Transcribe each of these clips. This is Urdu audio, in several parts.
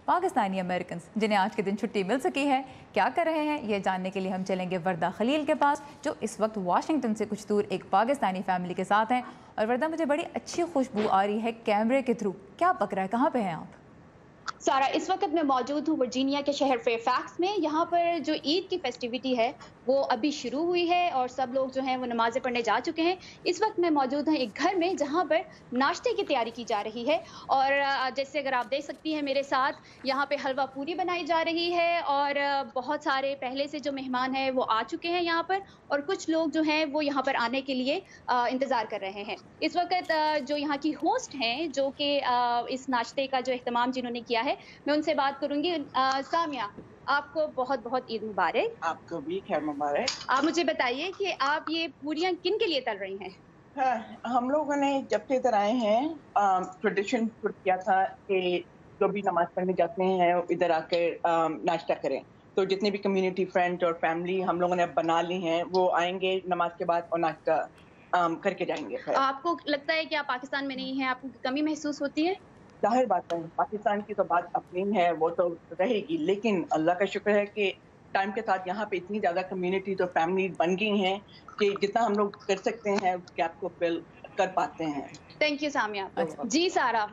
پاکستانی امریکنز جنہیں آج کے دن چھٹی مل سکی ہے کیا کر رہے ہیں، یہ جاننے کے لیے ہم چلیں گے وردہ خلیل کے پاس، جو اس وقت واشنگٹن سے کچھ دور ایک پاکستانی فیملی کے ساتھ ہیں۔ اور وردہ، مجھے بڑی اچھی خوشبو آ رہی ہے کیمرے کے تھرو، کیا پک رہا ہے، کہاں پہ ہیں آپ؟ سارا، اس وقت میں موجود ہوں ورجینیا کے شہر فیئرفیکس میں۔ یہاں پر جو عید کی فیسٹیوٹی ہے وہ ابھی شروع ہوئی ہے اور سب لوگ جو ہیں وہ نمازیں پڑھنے جا چکے ہیں۔ اس وقت میں موجود ہوں ایک گھر میں جہاں پر ناشتے کی تیاری کی جا رہی ہے، اور جیسے اگر آپ دیکھ سکتی ہیں میرے ساتھ، یہاں پہ حلوہ پوری بنائی جا رہی ہے، اور بہت سارے پہلے سے جو مہمان ہیں وہ آ چکے ہیں یہاں پر، اور کچھ لوگ جو ہیں وہ یہاں پر آنے کے لیے انتظار کر رہے ہیں۔ اس وقت جو یہاں کی ہوسٹ ہیں، جو کہ اس ناشتے کا جو اہتمام جنہوں نے کیا ہے، میں ان سے بات کروں گی۔ سامیہ، آپ کو بہت بہت عید مبارک۔ آپ کو بھی خیر مبارک۔ آپ مجھے بتائیے کہ آپ یہ پوریاں کن کے لیے تل رہی ہیں؟ ہم لوگوں نے جب سے ادھر آئے ہیں ٹریڈیشن کیا تھا کہ جو بھی نماز پڑھنے جاتے ہیں ادھر آ کے ناشتہ کریں، تو جتنے بھی کمیونٹی فرینڈ اور فیملی ہم لوگوں نے اب بنا لی ہیں وہ آئیں گے نماز کے بعد اور ناشتہ کر کے جائیں گے۔ آپ کو لگتا ہے کہ آپ پاکستان میں نہیں ہیں، آپ کو کمی محسوس ہوتی ہے؟ ظاہر بات ہے، پاکستان کی تو بات اپنی ہے، وہ تو رہے گی، لیکن اللہ کا شکر ہے کہ ٹائم کے ساتھ یہاں پہ اتنی زیادہ کمیونٹی تو فیملی بن گئی ہیں کہ جتنا ہم لوگ کر سکتے ہیں اس گیپ کو فل کر پاتے ہیں۔ Thank you Samiya. جی سارا،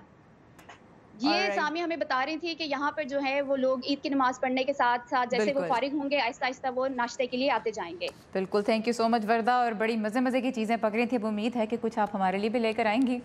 یہ سامیہ ہمیں بتا رہی تھی کہ یہاں پر جو ہے وہ لوگ عید کی نماز پڑھنے کے ساتھ ساتھ جیسے وہ فارغ ہوں گے آہستہ آہستہ وہ ناشتے کے لیے آتے جائیں گے۔ بالکل، تھینک یو سو مچ وردہ، اور بڑی مزے کی چیزیں پک رہی تھیں، اب امید ہے کہ کچھ آپ ہمارے لیے بھی لے کر آئیں گی۔